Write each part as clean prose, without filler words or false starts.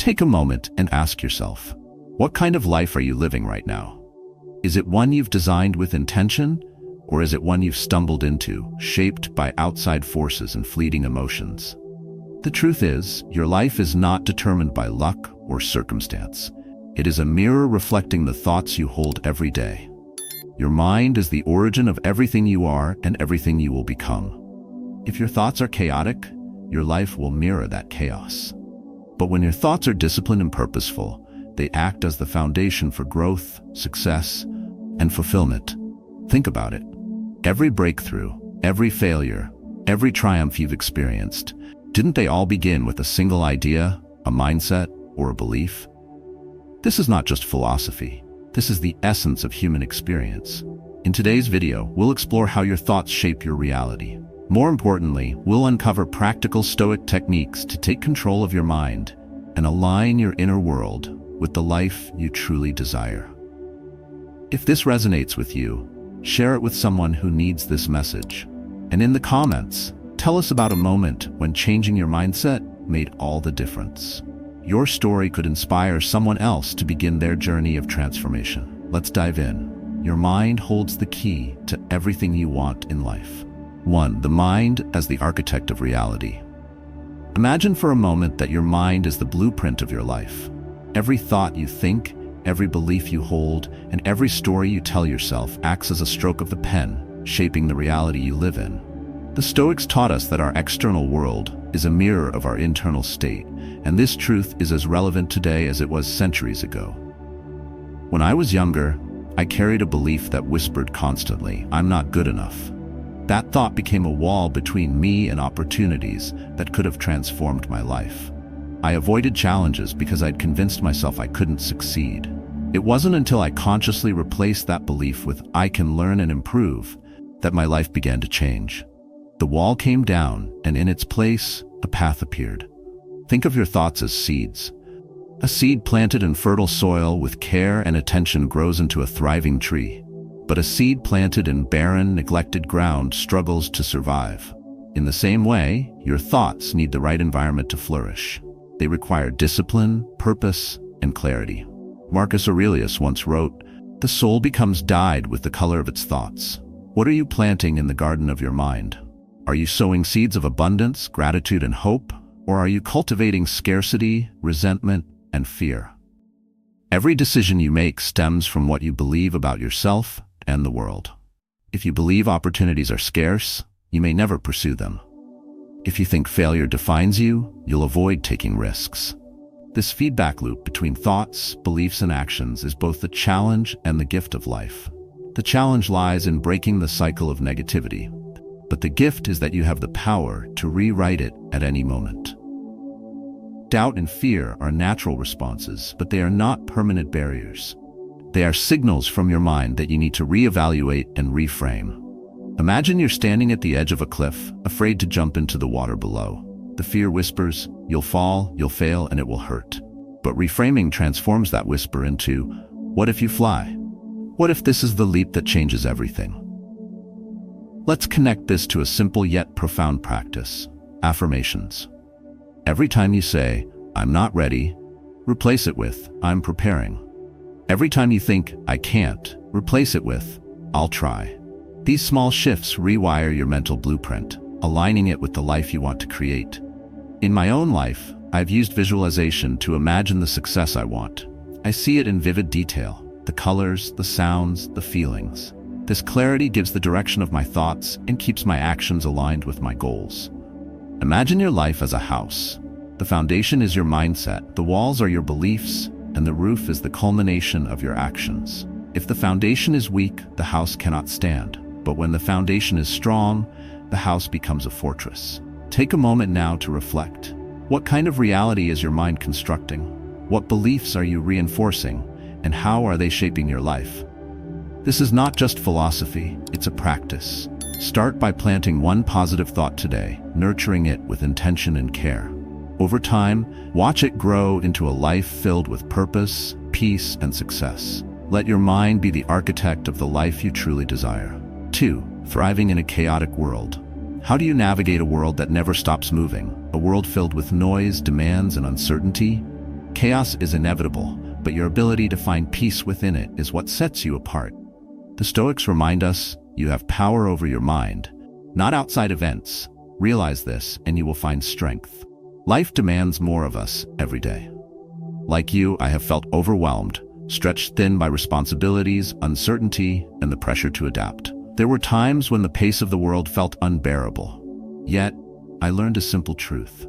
Take a moment and ask yourself, what kind of life are you living right now? Is it one you've designed with intention, or is it one you've stumbled into, shaped by outside forces and fleeting emotions? The truth is, your life is not determined by luck or circumstance. It is a mirror reflecting the thoughts you hold every day. Your mind is the origin of everything you are and everything you will become. If your thoughts are chaotic, your life will mirror that chaos. But when your thoughts are disciplined and purposeful, they act as the foundation for growth, success, and fulfillment. Think about it. Every breakthrough, every failure, every triumph you've experienced, didn't they all begin with a single idea, a mindset, or a belief? This is not just philosophy. This is the essence of human experience. In today's video, we'll explore how your thoughts shape your reality. More importantly, we'll uncover practical Stoic techniques to take control of your mind and align your inner world with the life you truly desire. If this resonates with you, share it with someone who needs this message. And in the comments, tell us about a moment when changing your mindset made all the difference. Your story could inspire someone else to begin their journey of transformation. Let's dive in. Your mind holds the key to everything you want in life. 1. The mind as the architect of reality. Imagine for a moment that your mind is the blueprint of your life. Every thought you think, every belief you hold, and every story you tell yourself acts as a stroke of the pen, shaping the reality you live in. The Stoics taught us that our external world is a mirror of our internal state, and this truth is as relevant today as it was centuries ago. When I was younger, I carried a belief that whispered constantly, "I'm not good enough." That thought became a wall between me and opportunities that could have transformed my life. I avoided challenges because I'd convinced myself I couldn't succeed. It wasn't until I consciously replaced that belief with "I can learn and improve" that my life began to change. The wall came down, and in its place, a path appeared. Think of your thoughts as seeds. A seed planted in fertile soil with care and attention grows into a thriving tree. But a seed planted in barren, neglected ground struggles to survive. In the same way, your thoughts need the right environment to flourish. They require discipline, purpose, and clarity. Marcus Aurelius once wrote, "The soul becomes dyed with the color of its thoughts." What are you planting in the garden of your mind? Are you sowing seeds of abundance, gratitude, and hope? Or are you cultivating scarcity, resentment, and fear? Every decision you make stems from what you believe about yourself and the world. If you believe opportunities are scarce, you may never pursue them. If you think failure defines you, you'll avoid taking risks. This feedback loop between thoughts, beliefs, and actions is both the challenge and the gift of life. The challenge lies in breaking the cycle of negativity, but the gift is that you have the power to rewrite it at any moment. Doubt and fear are natural responses, but they are not permanent barriers. They are signals from your mind that you need to reevaluate and reframe. Imagine you're standing at the edge of a cliff, afraid to jump into the water below. The fear whispers, "You'll fall, you'll fail, and it will hurt." But reframing transforms that whisper into, "What if you fly? What if this is the leap that changes everything?" Let's connect this to a simple yet profound practice: affirmations. Every time you say, "I'm not ready," replace it with, "I'm preparing." Every time you think, "I can't," replace it with, "I'll try." These small shifts rewire your mental blueprint, aligning it with the life you want to create. In my own life, I've used visualization to imagine the success I want. I see it in vivid detail: the colors, the sounds, the feelings. This clarity gives the direction of my thoughts and keeps my actions aligned with my goals. Imagine your life as a house. The foundation is your mindset, the walls are your beliefs, and the roof is the culmination of your actions. If the foundation is weak, the house cannot stand. But when the foundation is strong, the house becomes a fortress. Take a moment now to reflect. What kind of reality is your mind constructing? What beliefs are you reinforcing? And how are they shaping your life? This is not just philosophy, it's a practice. Start by planting one positive thought today, nurturing it with intention and care. Over time, watch it grow into a life filled with purpose, peace, and success. Let your mind be the architect of the life you truly desire. 2. Thriving in a chaotic world. How do you navigate a world that never stops moving? A world filled with noise, demands, and uncertainty? Chaos is inevitable, but your ability to find peace within it is what sets you apart. The Stoics remind us you have power over your mind, not outside events. Realize this, and you will find strength. Life demands more of us every day. Like you, I have felt overwhelmed, stretched thin by responsibilities, uncertainty, and the pressure to adapt. There were times when the pace of the world felt unbearable. Yet, I learned a simple truth.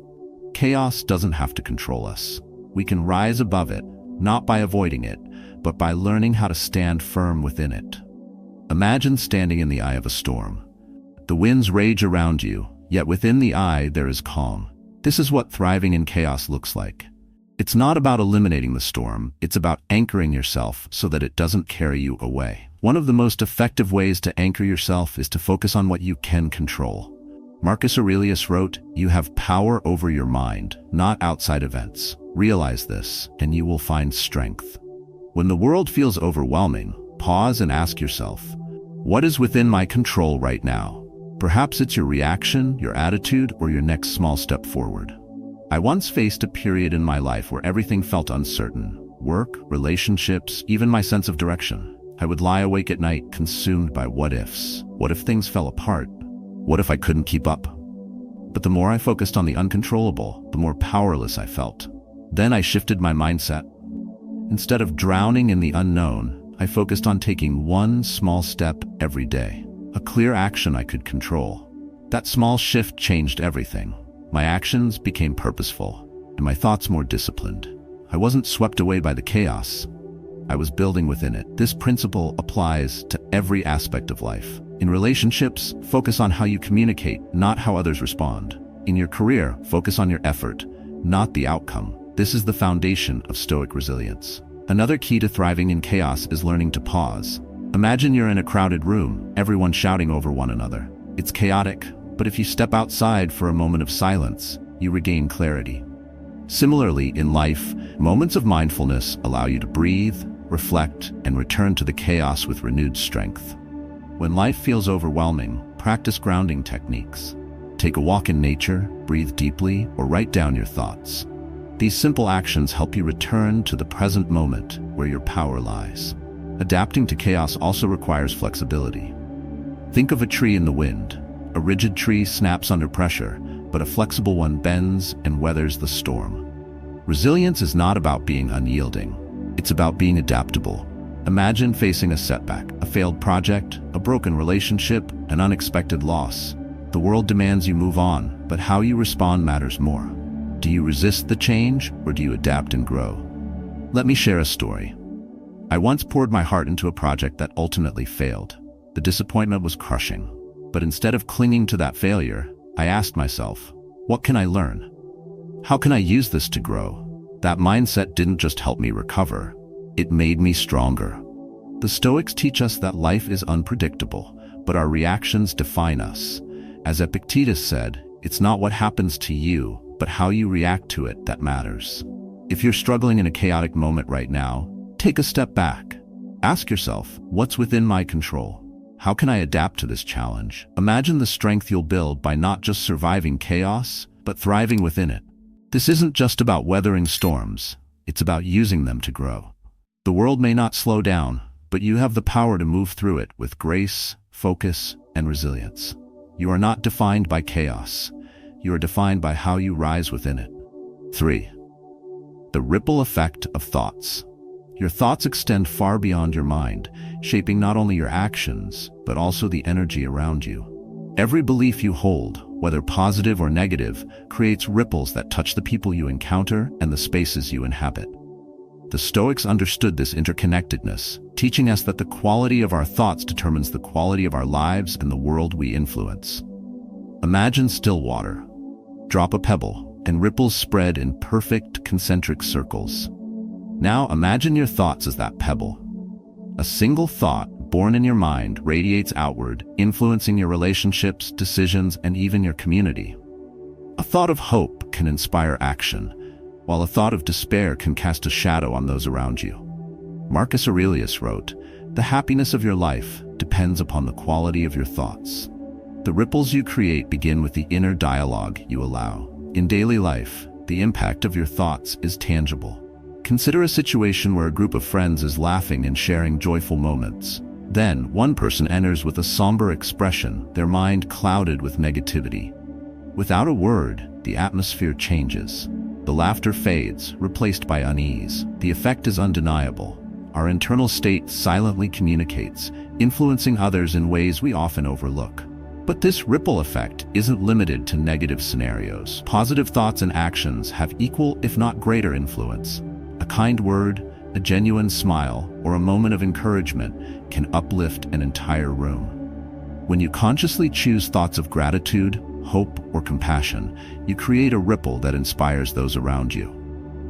Chaos doesn't have to control us. We can rise above it, not by avoiding it, but by learning how to stand firm within it. Imagine standing in the eye of a storm. The winds rage around you, yet within the eye there is calm. This is what thriving in chaos looks like. It's not about eliminating the storm, it's about anchoring yourself so that it doesn't carry you away. One of the most effective ways to anchor yourself is to focus on what you can control. Marcus Aurelius wrote, "You have power over your mind, not outside events. Realize this, and you will find strength." When the world feels overwhelming, pause and ask yourself, what is within my control right now? Perhaps it's your reaction, your attitude, or your next small step forward. I once faced a period in my life where everything felt uncertain. Work, relationships, even my sense of direction. I would lie awake at night, consumed by what ifs. What if things fell apart? What if I couldn't keep up? But the more I focused on the uncontrollable, the more powerless I felt. Then I shifted my mindset. Instead of drowning in the unknown, I focused on taking one small step every day. A clear action I could control. That small shift changed everything. My actions became purposeful, and my thoughts more disciplined. I wasn't swept away by the chaos. I was building within it. This principle applies to every aspect of life. In relationships, focus on how you communicate, not how others respond. In your career, focus on your effort, not the outcome. This is the foundation of Stoic resilience. Another key to thriving in chaos is learning to pause. Imagine you're in a crowded room, everyone shouting over one another. It's chaotic, but if you step outside for a moment of silence, you regain clarity. Similarly, in life, moments of mindfulness allow you to breathe, reflect, and return to the chaos with renewed strength. When life feels overwhelming, practice grounding techniques. Take a walk in nature, breathe deeply, or write down your thoughts. These simple actions help you return to the present moment where your power lies. Adapting to chaos also requires flexibility. Think of a tree in the wind. A rigid tree snaps under pressure, but a flexible one bends and weathers the storm. Resilience is not about being unyielding. It's about being adaptable. Imagine facing a setback, a failed project, a broken relationship, an unexpected loss. The world demands you move on, but how you respond matters more. Do you resist the change, or do you adapt and grow? Let me share a story. I once poured my heart into a project that ultimately failed. The disappointment was crushing. But instead of clinging to that failure, I asked myself, what can I learn? How can I use this to grow? That mindset didn't just help me recover, it made me stronger. The Stoics teach us that life is unpredictable, but our reactions define us. As Epictetus said, it's not what happens to you, but how you react to it that matters. If you're struggling in a chaotic moment right now, take a step back. Ask yourself, what's within my control? How can I adapt to this challenge? Imagine the strength you'll build by not just surviving chaos, but thriving within it. This isn't just about weathering storms, it's about using them to grow. The world may not slow down, but you have the power to move through it with grace, focus, and resilience. You are not defined by chaos. You are defined by how you rise within it. 3. The ripple effect of thoughts. Your thoughts extend far beyond your mind, shaping not only your actions, but also the energy around you. Every belief you hold, whether positive or negative, creates ripples that touch the people you encounter and the spaces you inhabit. The Stoics understood this interconnectedness, teaching us that the quality of our thoughts determines the quality of our lives and the world we influence. Imagine still water. Drop a pebble, and ripples spread in perfect concentric circles. Now imagine your thoughts as that pebble. A single thought, born in your mind, radiates outward, influencing your relationships, decisions, and even your community. A thought of hope can inspire action, while a thought of despair can cast a shadow on those around you. Marcus Aurelius wrote, "The happiness of your life depends upon the quality of your thoughts." The ripples you create begin with the inner dialogue you allow. In daily life, the impact of your thoughts is tangible. Consider a situation where a group of friends is laughing and sharing joyful moments. Then, one person enters with a somber expression, their mind clouded with negativity. Without a word, the atmosphere changes. The laughter fades, replaced by unease. The effect is undeniable. Our internal state silently communicates, influencing others in ways we often overlook. But this ripple effect isn't limited to negative scenarios. Positive thoughts and actions have equal, if not greater, influence. A kind word, a genuine smile, or a moment of encouragement can uplift an entire room. When you consciously choose thoughts of gratitude, hope, or compassion, you create a ripple that inspires those around you.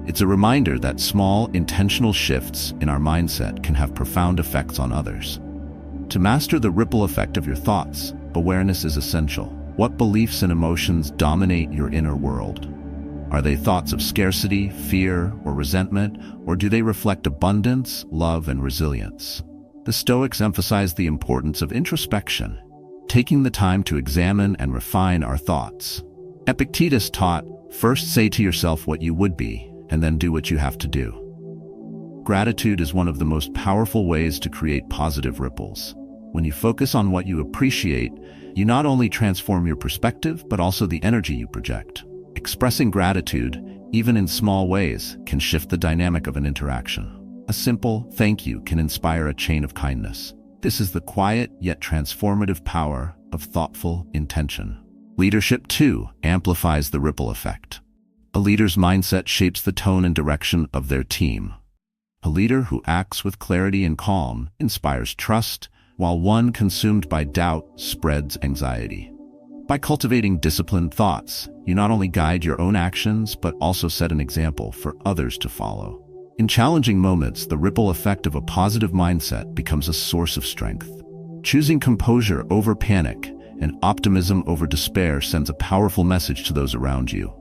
It's a reminder that small, intentional shifts in our mindset can have profound effects on others. To master the ripple effect of your thoughts, awareness is essential. What beliefs and emotions dominate your inner world? Are they thoughts of scarcity, fear, or resentment, or do they reflect abundance, love, and resilience? The Stoics emphasize the importance of introspection, taking the time to examine and refine our thoughts. Epictetus taught, first say to yourself what you would be, and then do what you have to do. Gratitude is one of the most powerful ways to create positive ripples. When you focus on what you appreciate, you not only transform your perspective, but also the energy you project. Expressing gratitude, even in small ways, can shift the dynamic of an interaction. A simple thank you can inspire a chain of kindness. This is the quiet yet transformative power of thoughtful intention. Leadership, too, amplifies the ripple effect. A leader's mindset shapes the tone and direction of their team. A leader who acts with clarity and calm inspires trust, while one consumed by doubt spreads anxiety. By cultivating disciplined thoughts, you not only guide your own actions, but also set an example for others to follow. In challenging moments, the ripple effect of a positive mindset becomes a source of strength. Choosing composure over panic and optimism over despair sends a powerful message to those around you.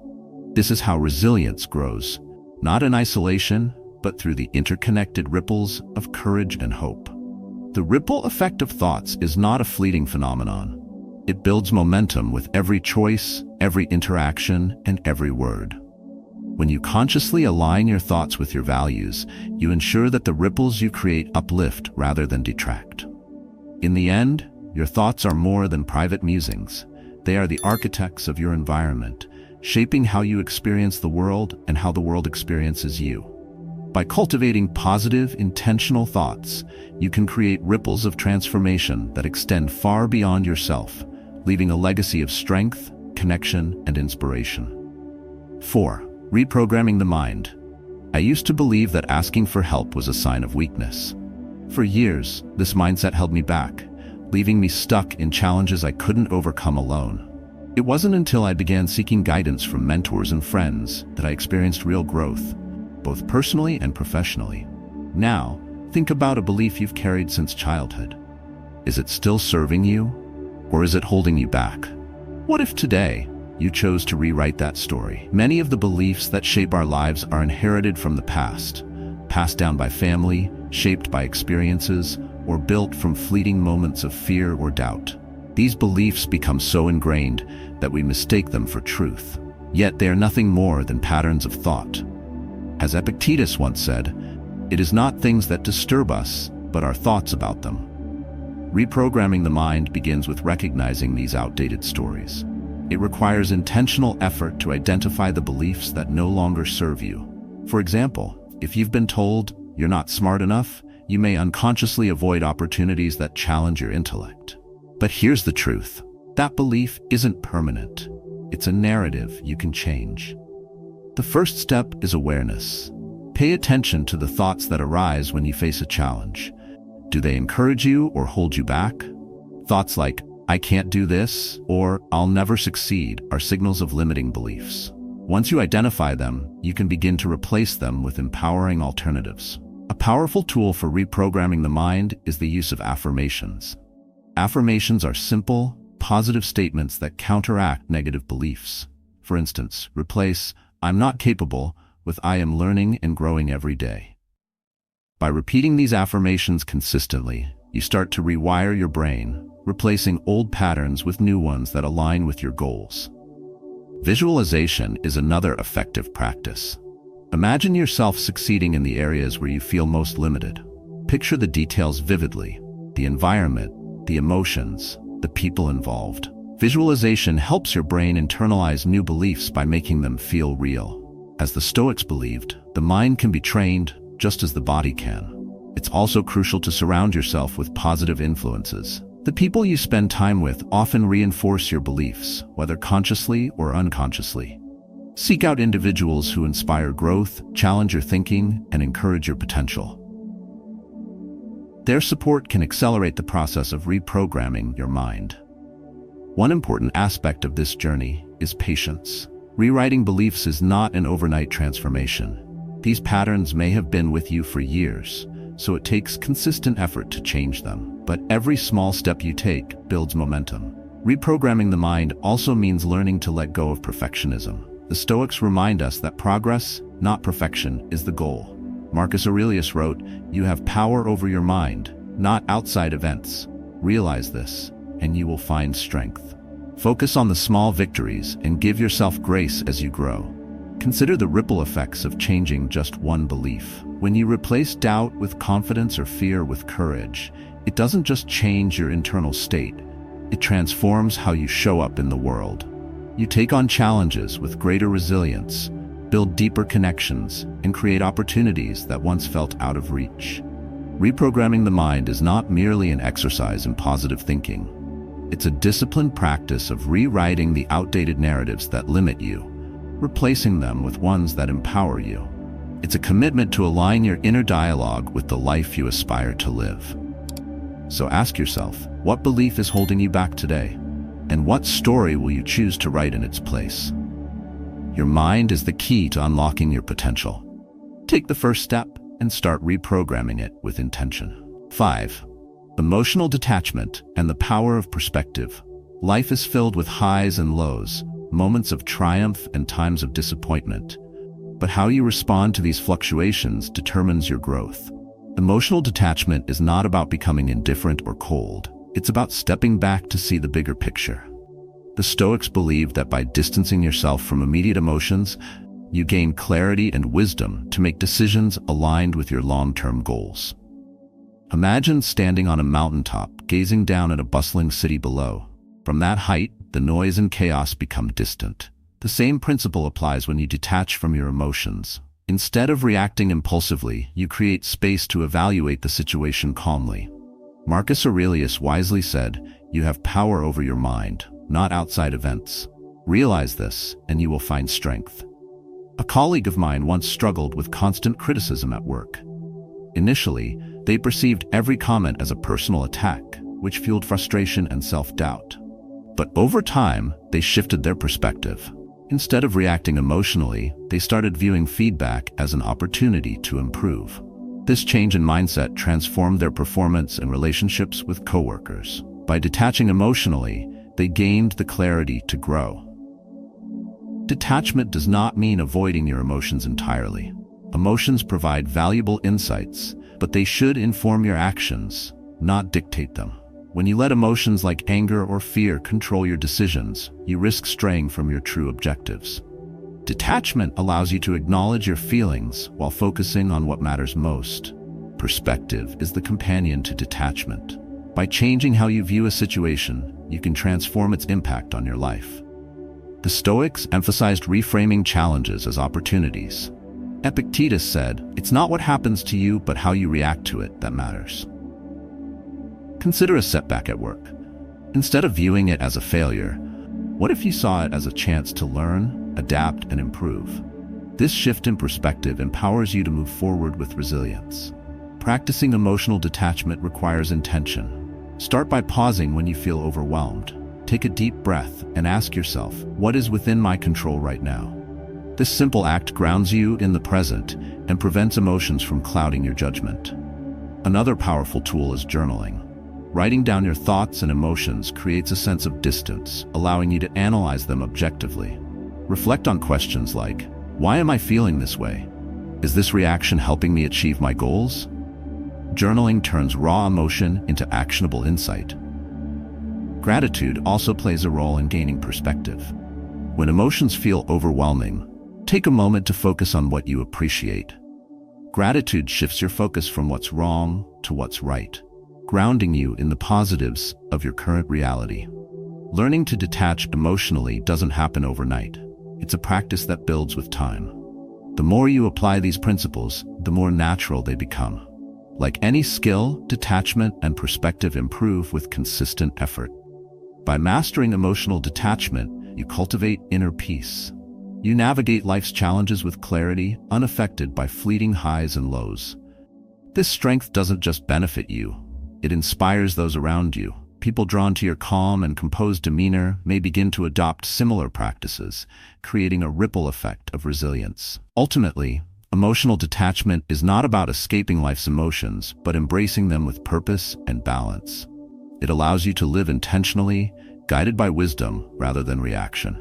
This is how resilience grows, not in isolation, but through the interconnected ripples of courage and hope. The ripple effect of thoughts is not a fleeting phenomenon. It builds momentum with every choice, every interaction, and every word. When you consciously align your thoughts with your values, you ensure that the ripples you create uplift rather than detract. In the end, your thoughts are more than private musings. They are the architects of your environment, shaping how you experience the world and how the world experiences you. By cultivating positive, intentional thoughts, you can create ripples of transformation that extend far beyond yourself, leaving a legacy of strength, connection, and inspiration. 4. Reprogramming the mind. I used to believe that asking for help was a sign of weakness. For years, this mindset held me back, leaving me stuck in challenges I couldn't overcome alone. It wasn't until I began seeking guidance from mentors and friends that I experienced real growth, both personally and professionally. Now, think about a belief you've carried since childhood. Is it still serving you, or is it holding you back? What if today you chose to rewrite that story? Many of the beliefs that shape our lives are inherited from the past, passed down by family, shaped by experiences, or built from fleeting moments of fear or doubt. These beliefs become so ingrained that we mistake them for truth. Yet they are nothing more than patterns of thought. As Epictetus once said, it is not things that disturb us, but our thoughts about them. Reprogramming the mind begins with recognizing these outdated stories. It requires intentional effort to identify the beliefs that no longer serve you. For example, if you've been told you're not smart enough, you may unconsciously avoid opportunities that challenge your intellect. But here's the truth. That belief isn't permanent. It's a narrative you can change. The first step is awareness. Pay attention to the thoughts that arise when you face a challenge. Do they encourage you or hold you back? Thoughts like, I can't do this, or I'll never succeed are signals of limiting beliefs. Once you identify them, you can begin to replace them with empowering alternatives. A powerful tool for reprogramming the mind is the use of affirmations. Affirmations are simple, positive statements that counteract negative beliefs. For instance, replace I'm not capable with I am learning and growing every day. By repeating these affirmations consistently, you start to rewire your brain, replacing old patterns with new ones that align with your goals. Visualization is another effective practice. Imagine yourself succeeding in the areas where you feel most limited. Picture the details vividly: the environment, the emotions, the people involved. Visualization helps your brain internalize new beliefs by making them feel real. As the Stoics believed, the mind can be trained just as the body can. It's also crucial to surround yourself with positive influences. The people you spend time with often reinforce your beliefs, whether consciously or unconsciously. Seek out individuals who inspire growth, challenge your thinking, and encourage your potential. Their support can accelerate the process of reprogramming your mind. One important aspect of this journey is patience. Rewriting beliefs is not an overnight transformation. These patterns may have been with you for years, so it takes consistent effort to change them. But every small step you take builds momentum. Reprogramming the mind also means learning to let go of perfectionism. The Stoics remind us that progress, not perfection, is the goal. Marcus Aurelius wrote, "You have power over your mind, not outside events. Realize this, and you will find strength." Focus on the small victories and give yourself grace as you grow. Consider the ripple effects of changing just one belief. When you replace doubt with confidence or fear with courage, it doesn't just change your internal state, it transforms how you show up in the world. You take on challenges with greater resilience, build deeper connections, and create opportunities that once felt out of reach. Reprogramming the mind is not merely an exercise in positive thinking. It's a disciplined practice of rewriting the outdated narratives that limit you, replacing them with ones that empower you. It's a commitment to align your inner dialogue with the life you aspire to live. So ask yourself, what belief is holding you back today? And what story will you choose to write in its place? Your mind is the key to unlocking your potential. Take the first step and start reprogramming it with intention. 5. Emotional detachment and the power of perspective. Life is filled with highs and lows, moments of triumph and times of disappointment. But how you respond to these fluctuations determines your growth. Emotional detachment is not about becoming indifferent or cold. It's about stepping back to see the bigger picture. The Stoics believed that by distancing yourself from immediate emotions, you gain clarity and wisdom to make decisions aligned with your long-term goals. Imagine standing on a mountaintop, gazing down at a bustling city below. From that height, the noise and chaos become distant. The same principle applies when you detach from your emotions. Instead of reacting impulsively, you create space to evaluate the situation calmly. Marcus Aurelius wisely said, "You have power over your mind, not outside events. Realize this, and you will find strength." A colleague of mine once struggled with constant criticism at work. Initially, they perceived every comment as a personal attack, which fueled frustration and self-doubt. But over time, they shifted their perspective. Instead of reacting emotionally, they started viewing feedback as an opportunity to improve. This change in mindset transformed their performance and relationships with coworkers. By detaching emotionally, they gained the clarity to grow. Detachment does not mean avoiding your emotions entirely. Emotions provide valuable insights, but they should inform your actions, not dictate them. When you let emotions like anger or fear control your decisions, you risk straying from your true objectives. Detachment allows you to acknowledge your feelings while focusing on what matters most. Perspective is the companion to detachment. By changing how you view a situation, you can transform its impact on your life. The Stoics emphasized reframing challenges as opportunities. Epictetus said, "It's not what happens to you, but how you react to it that matters." Consider a setback at work. Instead of viewing it as a failure, what if you saw it as a chance to learn, adapt, and improve? This shift in perspective empowers you to move forward with resilience. Practicing emotional detachment requires intention. Start by pausing when you feel overwhelmed. Take a deep breath and ask yourself, what is within my control right now? This simple act grounds you in the present and prevents emotions from clouding your judgment. Another powerful tool is journaling. Writing down your thoughts and emotions creates a sense of distance, allowing you to analyze them objectively. Reflect on questions like, why am I feeling this way? Is this reaction helping me achieve my goals? Journaling turns raw emotion into actionable insight. Gratitude also plays a role in gaining perspective. When emotions feel overwhelming, Take a moment to focus on what you appreciate. Gratitude shifts your focus from what's wrong to what's right, grounding you in the positives of your current reality. Learning to detach emotionally doesn't happen overnight. It's a practice that builds with time. The more you apply these principles, the more natural they become. Like any skill, detachment and perspective improve with consistent effort. By mastering emotional detachment, you cultivate inner peace. You navigate life's challenges with clarity, unaffected by fleeting highs and lows. This strength doesn't just benefit you, it inspires those around you. People drawn to your calm and composed demeanor may begin to adopt similar practices, creating a ripple effect of resilience. Ultimately, emotional detachment is not about escaping life's emotions, but embracing them with purpose and balance. It allows you to live intentionally, guided by wisdom rather than reaction.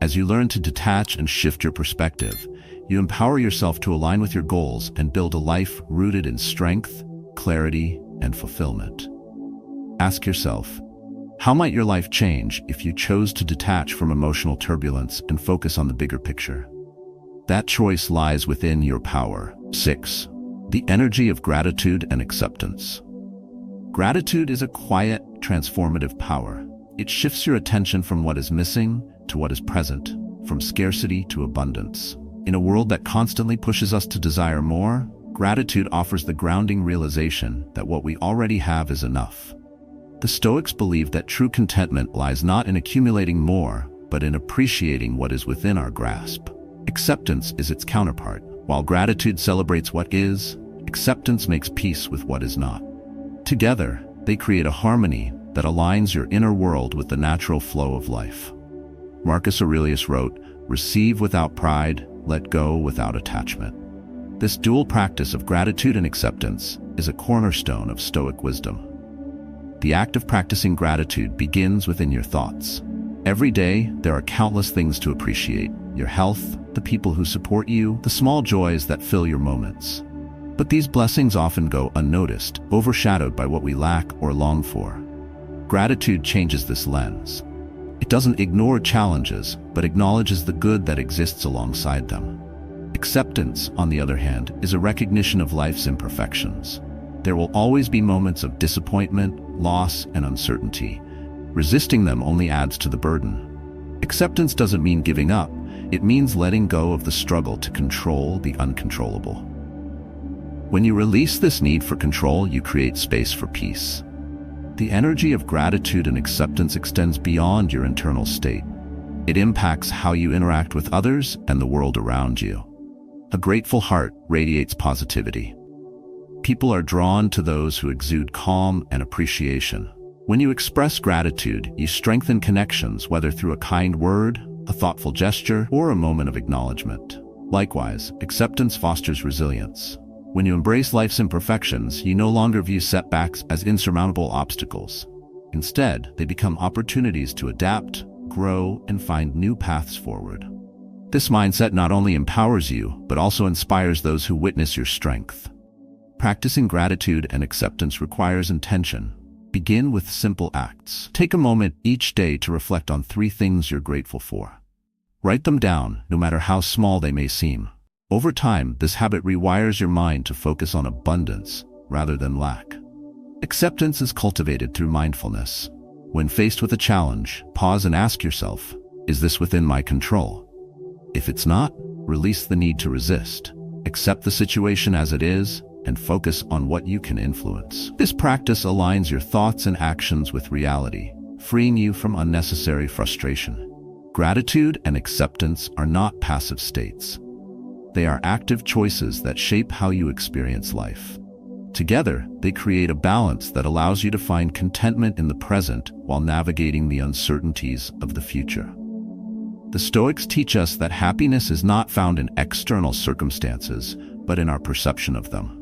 As you learn to detach and shift your perspective, you empower yourself to align with your goals and build a life rooted in strength, clarity, and fulfillment. Ask yourself, how might your life change if you chose to detach from emotional turbulence and focus on the bigger picture? That choice lies within your power. 6. The energy of gratitude and acceptance. Gratitude is a quiet, transformative power. It shifts your attention from what is missing to what is present, from scarcity to abundance. In a world that constantly pushes us to desire more, gratitude offers the grounding realization that what we already have is enough. The Stoics believed that true contentment lies not in accumulating more, but in appreciating what is within our grasp. Acceptance is its counterpart. While gratitude celebrates what is, acceptance makes peace with what is not. Together, they create a harmony that aligns your inner world with the natural flow of life. Marcus Aurelius wrote, "Receive without pride, let go without attachment." This dual practice of gratitude and acceptance is a cornerstone of Stoic wisdom. The act of practicing gratitude begins within your thoughts. Every day, there are countless things to appreciate: your health, the people who support you, the small joys that fill your moments. But these blessings often go unnoticed, overshadowed by what we lack or long for. Gratitude changes this lens. It doesn't ignore challenges, but acknowledges the good that exists alongside them. Acceptance, on the other hand, is a recognition of life's imperfections. There will always be moments of disappointment, loss, and uncertainty. Resisting them only adds to the burden. Acceptance doesn't mean giving up. It means letting go of the struggle to control the uncontrollable. When you release this need for control, you create space for peace. The energy of gratitude and acceptance extends beyond your internal state. It impacts how you interact with others and the world around you. A grateful heart radiates positivity. People are drawn to those who exude calm and appreciation. When you express gratitude, you strengthen connections, whether through a kind word, a thoughtful gesture, or a moment of acknowledgement. Likewise, acceptance fosters resilience. When you embrace life's imperfections, you no longer view setbacks as insurmountable obstacles. Instead, they become opportunities to adapt, grow, and find new paths forward. This mindset not only empowers you, but also inspires those who witness your strength. Practicing gratitude and acceptance requires intention. Begin with simple acts. Take a moment each day to reflect on 3 things you're grateful for. Write them down, no matter how small they may seem. Over time, this habit rewires your mind to focus on abundance rather than lack. Acceptance is cultivated through mindfulness. When faced with a challenge, pause and ask yourself, is this within my control? If it's not, release the need to resist. Accept the situation as it is and focus on what you can influence. This practice aligns your thoughts and actions with reality, freeing you from unnecessary frustration. Gratitude and acceptance are not passive states. They are active choices that shape how you experience life. Together, they create a balance that allows you to find contentment in the present while navigating the uncertainties of the future. The Stoics teach us that happiness is not found in external circumstances, but in our perception of them.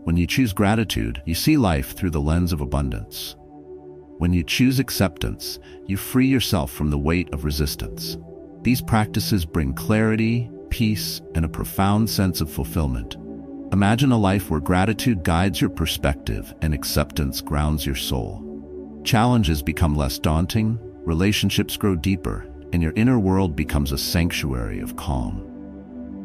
When you choose gratitude, you see life through the lens of abundance. When you choose acceptance, you free yourself from the weight of resistance. These practices bring clarity, peace, and a profound sense of fulfillment. Imagine a life where gratitude guides your perspective and acceptance grounds your soul. Challenges become less daunting, relationships grow deeper, and your inner world becomes a sanctuary of calm.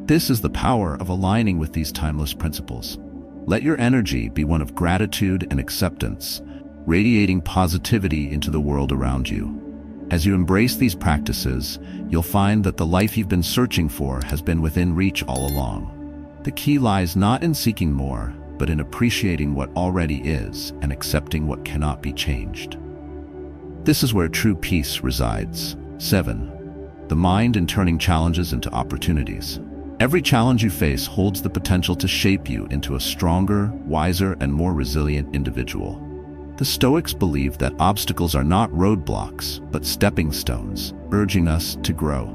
This is the power of aligning with these timeless principles. Let your energy be one of gratitude and acceptance, radiating positivity into the world around you. As you embrace these practices, you'll find that the life you've been searching for has been within reach all along. The key lies not in seeking more, but in appreciating what already is and accepting what cannot be changed. This is where true peace resides. 7. The mind in turning challenges into opportunities. Every challenge you face holds the potential to shape you into a stronger, wiser, and more resilient individual. The Stoics believed that obstacles are not roadblocks, but stepping stones, urging us to grow.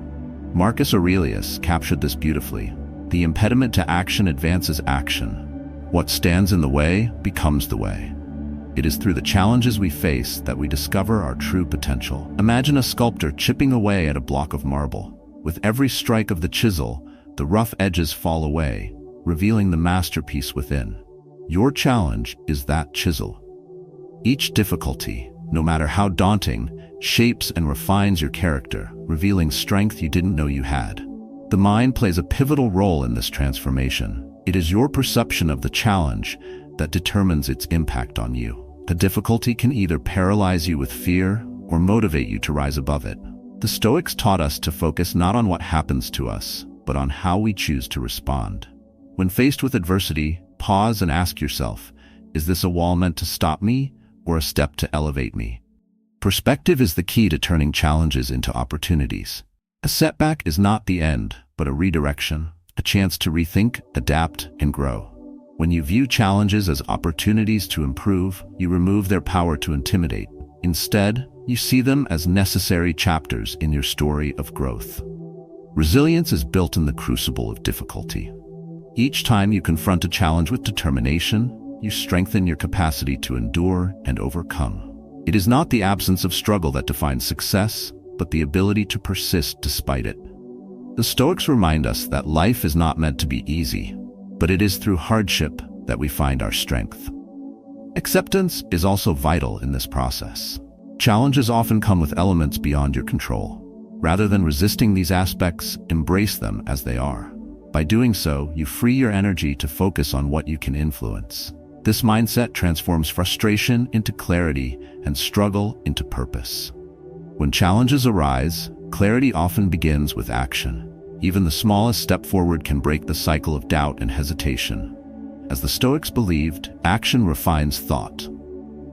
Marcus Aurelius captured this beautifully. The impediment to action advances action. What stands in the way becomes the way. It is through the challenges we face that we discover our true potential. Imagine a sculptor chipping away at a block of marble. With every strike of the chisel, the rough edges fall away, revealing the masterpiece within. Your challenge is that chisel. Each difficulty, no matter how daunting, shapes and refines your character, revealing strength you didn't know you had. The mind plays a pivotal role in this transformation. It is your perception of the challenge that determines its impact on you. A difficulty can either paralyze you with fear or motivate you to rise above it. The Stoics taught us to focus not on what happens to us, but on how we choose to respond. When faced with adversity, pause and ask yourself, is this a wall meant to stop me or a step to elevate me? Perspective is the key to turning challenges into opportunities. A setback is not the end, but a redirection, a chance to rethink, adapt, and grow. When you view challenges as opportunities to improve, you remove their power to intimidate. Instead, you see them as necessary chapters in your story of growth. Resilience is built in the crucible of difficulty. Each time you confront a challenge with determination, you strengthen your capacity to endure and overcome. It is not the absence of struggle that defines success, but the ability to persist despite it. The Stoics remind us that life is not meant to be easy, but it is through hardship that we find our strength. Acceptance is also vital in this process. Challenges often come with elements beyond your control. Rather than resisting these aspects, embrace them as they are. By doing so, you free your energy to focus on what you can influence. This mindset transforms frustration into clarity and struggle into purpose. When challenges arise, clarity often begins with action. Even the smallest step forward can break the cycle of doubt and hesitation. As the Stoics believed, action refines thought.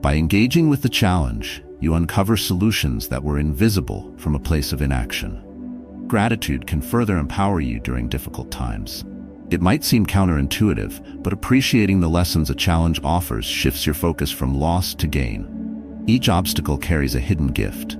By engaging with the challenge, you uncover solutions that were invisible from a place of inaction. Gratitude can further empower you during difficult times. It might seem counterintuitive, but appreciating the lessons a challenge offers shifts your focus from loss to gain. Each obstacle carries a hidden gift,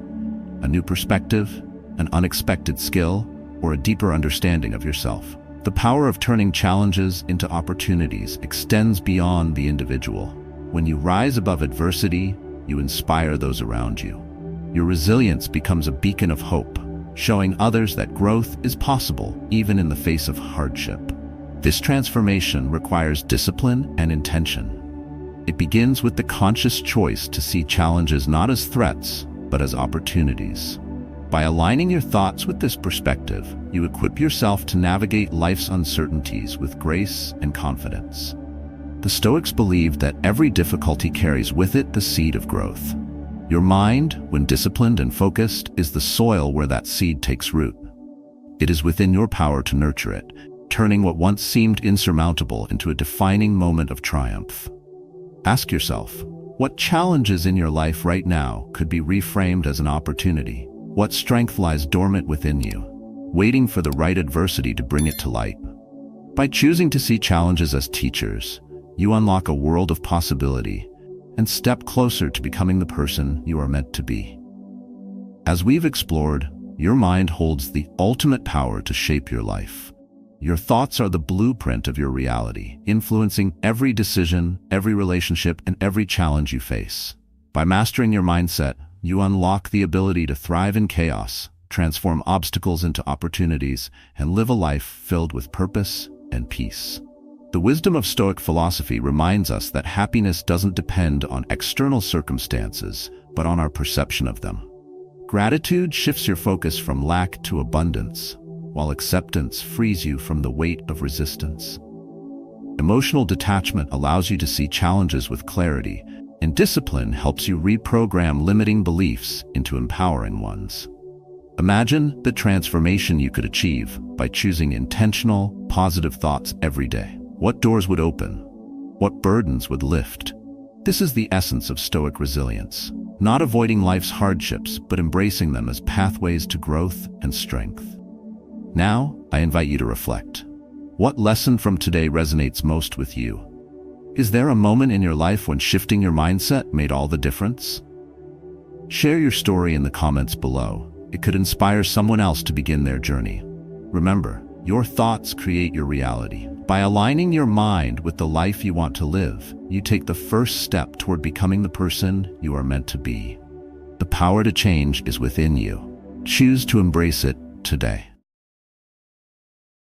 a new perspective, an unexpected skill, or a deeper understanding of yourself. The power of turning challenges into opportunities extends beyond the individual. When you rise above adversity, you inspire those around you. Your resilience becomes a beacon of hope, showing others that growth is possible even in the face of hardship. This transformation requires discipline and intention. It begins with the conscious choice to see challenges not as threats, but as opportunities. By aligning your thoughts with this perspective, you equip yourself to navigate life's uncertainties with grace and confidence. The Stoics believed that every difficulty carries with it the seed of growth. Your mind, when disciplined and focused, is the soil where that seed takes root. It is within your power to nurture it, turning what once seemed insurmountable into a defining moment of triumph. Ask yourself, what challenges in your life right now could be reframed as an opportunity? What strength lies dormant within you, waiting for the right adversity to bring it to light? By choosing to see challenges as teachers, you unlock a world of possibility and step closer to becoming the person you are meant to be. As we've explored, your mind holds the ultimate power to shape your life. Your thoughts are the blueprint of your reality, influencing every decision, every relationship, and every challenge you face. By mastering your mindset, you unlock the ability to thrive in chaos, transform obstacles into opportunities, and live a life filled with purpose and peace. The wisdom of Stoic philosophy reminds us that happiness doesn't depend on external circumstances, but on our perception of them. Gratitude shifts your focus from lack to abundance, while acceptance frees you from the weight of resistance. Emotional detachment allows you to see challenges with clarity, and discipline helps you reprogram limiting beliefs into empowering ones. Imagine the transformation you could achieve by choosing intentional, positive thoughts every day. What doors would open? What burdens would lift? This is the essence of Stoic resilience. Not avoiding life's hardships, but embracing them as pathways to growth and strength. Now, I invite you to reflect. What lesson from today resonates most with you? Is there a moment in your life when shifting your mindset made all the difference? Share your story in the comments below. It could inspire someone else to begin their journey. Remember, your thoughts create your reality. By aligning your mind with the life you want to live, you take the first step toward becoming the person you are meant to be. The power to change is within you. Choose to embrace it today.